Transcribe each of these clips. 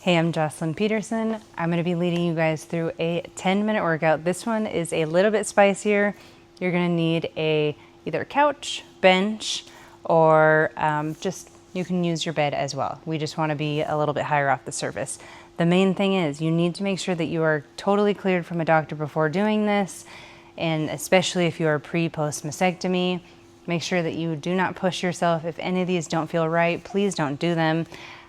Hey, I'm Jocelyn Peterson. I'm going to be leading you guys through a 10-minute workout. This one is a little bit spicier. You're going to need either a couch, bench, or just you can use your bed as well. We just want to be a little bit higher off the surface. The main thing is you need to make sure that you are totally cleared from a doctor before doing this, and especially if you are pre-post mastectomy, make sure that you do not push yourself. If any of these don't feel right, please don't do them.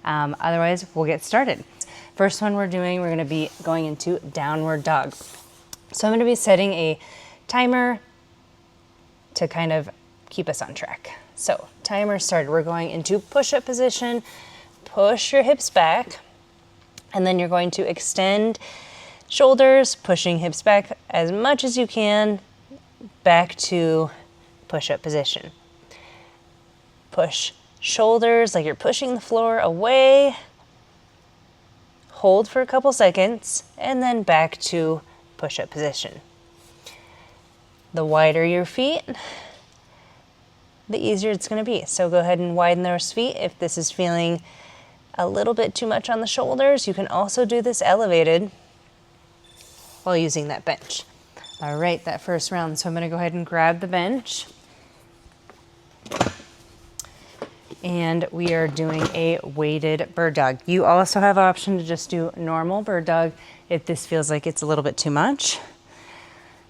Otherwise, we'll get started. First one we're going to be going into downward dog. So I'm going to be setting a timer to kind of keep us on track. So timer started. We're going into push-up position. Push your hips back, and then you're going to extend shoulders, pushing hips back as much as you can, back to push-up position. Push shoulders like you're pushing the floor away. Hold for a couple seconds, and then back to push-up position. The wider your feet, the easier it's going to be. So go ahead and widen those feet. If this is feeling a little bit too much on the shoulders, you can also do this elevated while using that bench. All right, that first round. So I'm going to go ahead and grab the bench. And we are doing a weighted bird dog. You also have option to just do normal bird dog if this feels like it's a little bit too much.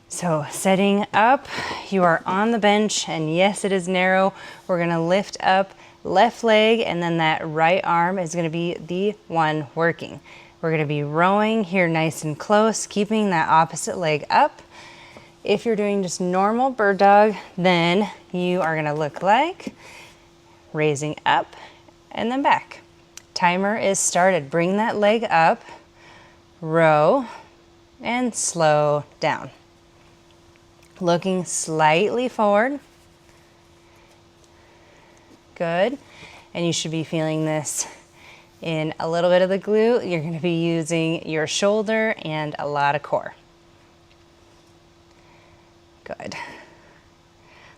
So setting up, you are on the bench, and yes, it is narrow. We're gonna lift up left leg, and then that right arm is gonna be the one working. We're gonna be rowing here nice and close, keeping that opposite leg up. If you're doing just normal bird dog, then you are gonna look like raising up and then back. Timer is started. Bring that leg up, row, and slow down. Looking slightly forward. Good. And you should be feeling this in a little bit of the glute. You're going to be using your shoulder and a lot of core. Good.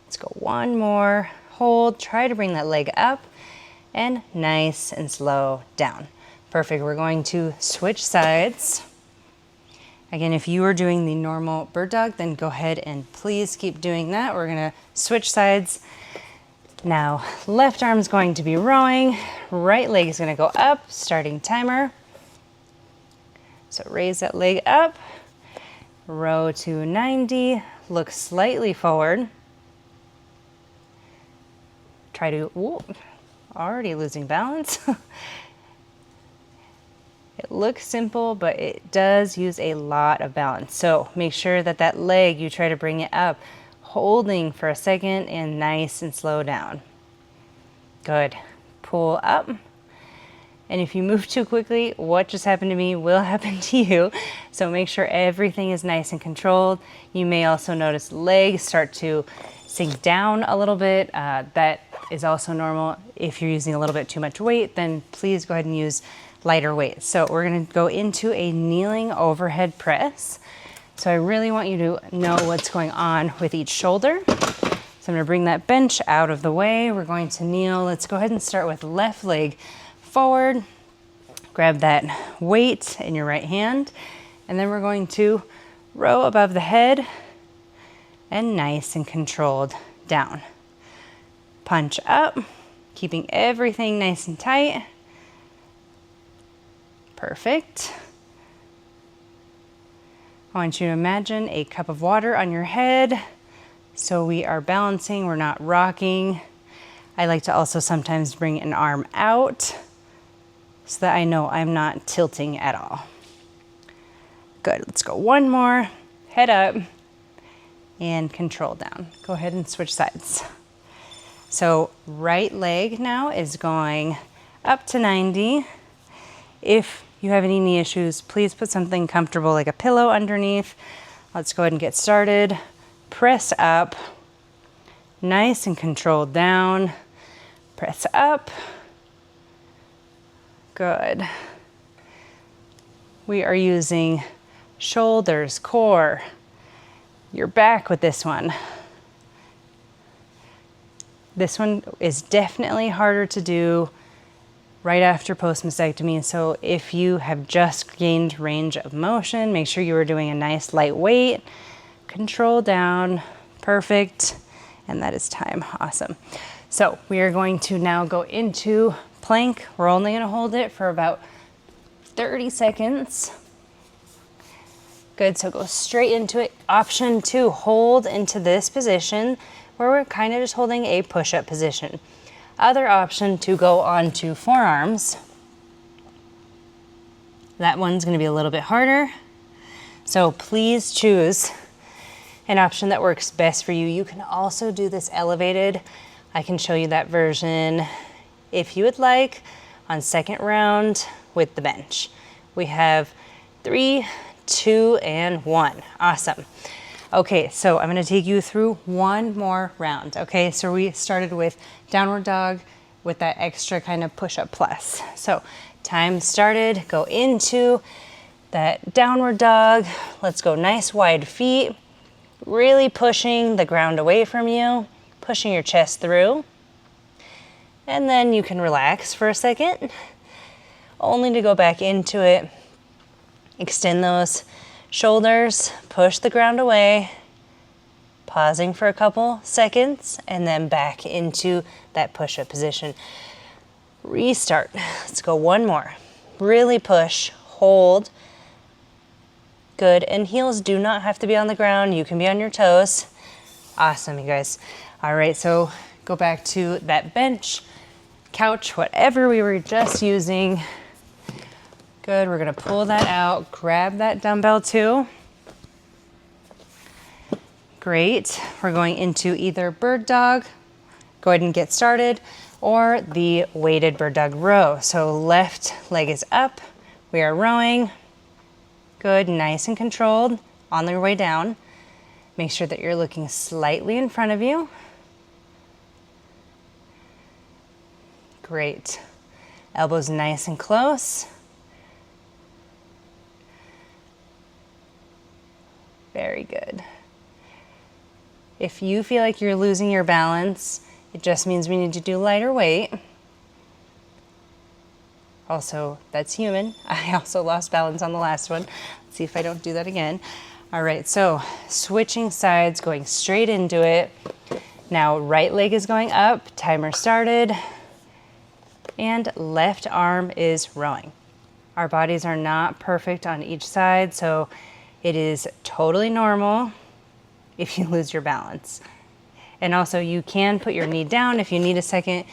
Let's go one more. Hold, try to bring that leg up, and nice and slow down. Perfect. We're going to switch sides. Again, if you are doing the normal bird dog, then go ahead and please keep doing that. We're going to switch sides. Now, left arm's going to be rowing, right leg is going to go up, starting timer. So raise that leg up, row to 90, look slightly forward. Try to, already losing balance. It looks simple, but it does use a lot of balance. So make sure that that leg, you try to bring it up, holding for a second, and nice and slow down. Good. Pull up. And if you move too quickly, what just happened to me will happen to you. So make sure everything is nice and controlled. You may also notice legs start to sink down a little bit. That is also normal. If you're using a little bit too much weight, then please go ahead and use lighter weight. So we're going to go into a kneeling overhead press. So I really want you to know what's going on with each shoulder. So I'm going to bring that bench out of the way. We're going to kneel. Let's go ahead and start with left leg forward. Grab that weight in your right hand, and then we're going to row above the head and nice and controlled down. Punch up, keeping everything nice and tight. Perfect. I want you to imagine a cup of water on your head. So we are balancing, we're not rocking. I like to also sometimes bring an arm out so that I know I'm not tilting at all. Good, let's go one more. Head up and control down. Go ahead and switch sides. So right leg now is going up to 90. If you have any knee issues, please put something comfortable like a pillow underneath. Let's go ahead and get started. Press up, nice and controlled down. Press up. Good. We are using shoulders, core, your back with this one. This one is definitely harder to do right after post-mastectomy. So if you have just gained range of motion, make sure you are doing a nice light weight, control down, perfect, and that is time, awesome. So we are going to now go into plank. We're only gonna hold it for about 30 seconds. Good, so go straight into it. Option 2, hold into this position where we're kind of just holding a push-up position. Other option to go on to forearms. That one's gonna be a little bit harder. So please choose an option that works best for you. You can also do this elevated. I can show you that version if you would like on second round with the bench. We have 3, 2, and 1. Awesome. Okay, so I'm gonna take you through one more round. Okay, so we started with downward dog with that extra kind of push-up plus. So time started, go into that downward dog. Let's go nice wide feet, really pushing the ground away from you, pushing your chest through. And then you can relax for a second, only to go back into it. Extend those shoulders, push the ground away, pausing for a couple seconds, and then back into that push-up position. Restart. Let's go one more. Really push, hold. Good, and heels do not have to be on the ground. You can be on your toes. Awesome, you guys. All right, so go back to that bench, couch, whatever we were just using. Good, we're gonna pull that out, grab that dumbbell too. Great, we're going into either bird dog, go ahead and get started, or the weighted bird dog row. So left leg is up, we are rowing. Good, nice and controlled on your way down. Make sure that you're looking slightly in front of you. Great, elbows nice and close. Very good. If you feel like you're losing your balance, it just means we need to do lighter weight. Also, that's human. I also lost balance on the last one. Let's see if I don't do that again. All right, so switching sides, going straight into it. Now right leg is going up, timer started, and left arm is rowing. Our bodies are not perfect on each side, so it is totally normal if you lose your balance. And also you can put your knee down if you need a second.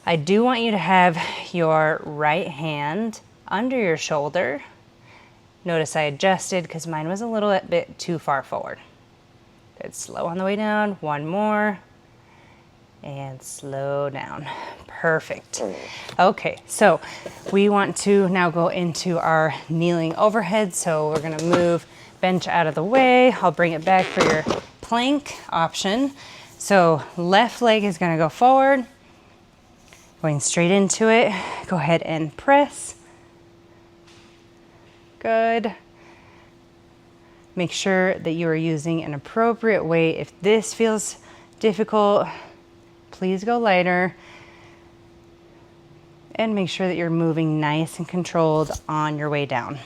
I do want you to have your right hand under your shoulder. Notice I adjusted because mine was a little bit too far forward. Good, slow on the way down, one more, and slow down. Perfect. Okay, so we want to now go into our kneeling overhead. So we're gonna move bench out of the way. I'll bring it back for your plank option. So left leg is gonna go forward, going straight into it. Go ahead and press. Good. Make sure that you are using an appropriate weight. If this feels difficult, please go lighter. And make sure that you're moving nice and controlled on your way down.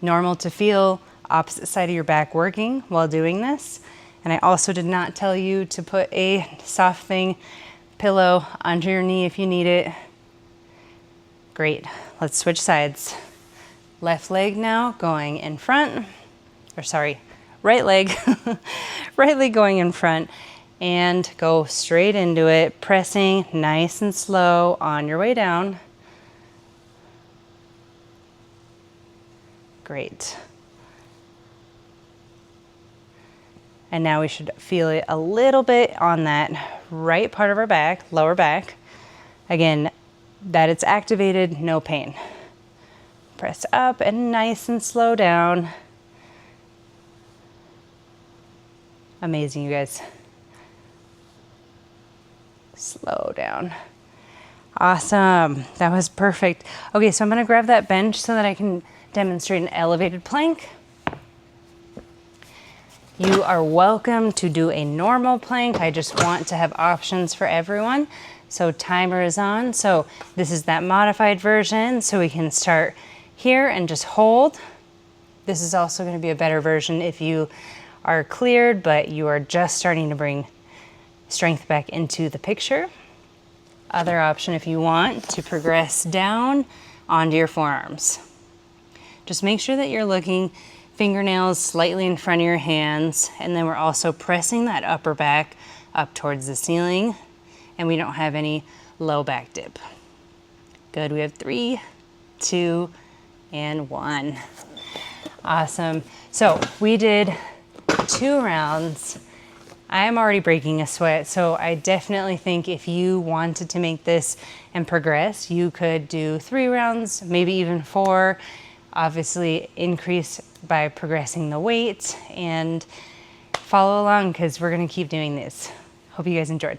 Normal to feel opposite side of your back working while doing this. And I also did not tell you to put a soft thing, pillow under your knee if you need it. Great, let's switch sides. Left leg now going in front, or sorry, right leg, right leg going in front, and go straight into it, pressing nice and slow on your way down. Great. And now we should feel it a little bit on that right part of our back, lower back. Again, that it's activated, no pain. Press up and nice and slow down. Amazing, you guys. Slow down. Awesome, that was perfect. Okay, so I'm gonna grab that bench so that I can demonstrate an elevated plank. You are welcome to do a normal plank. I just want to have options for everyone. So timer is on. So this is that modified version. So we can start here and just hold. This is also going to be a better version if you are cleared, but you are just starting to bring strength back into the picture. Other option if you want to progress down onto your forearms. Just make sure that you're looking fingernails slightly in front of your hands, and then we're also pressing that upper back up towards the ceiling, and we don't have any low back dip. Good, we have 3, 2, and 1. Awesome. So we did 2 rounds. I am already breaking a sweat, so I definitely think if you wanted to make this and progress, you could do 3 rounds, maybe even 4. Obviously increase by progressing the weight, and follow along because we're going to keep doing this. Hope you guys enjoyed.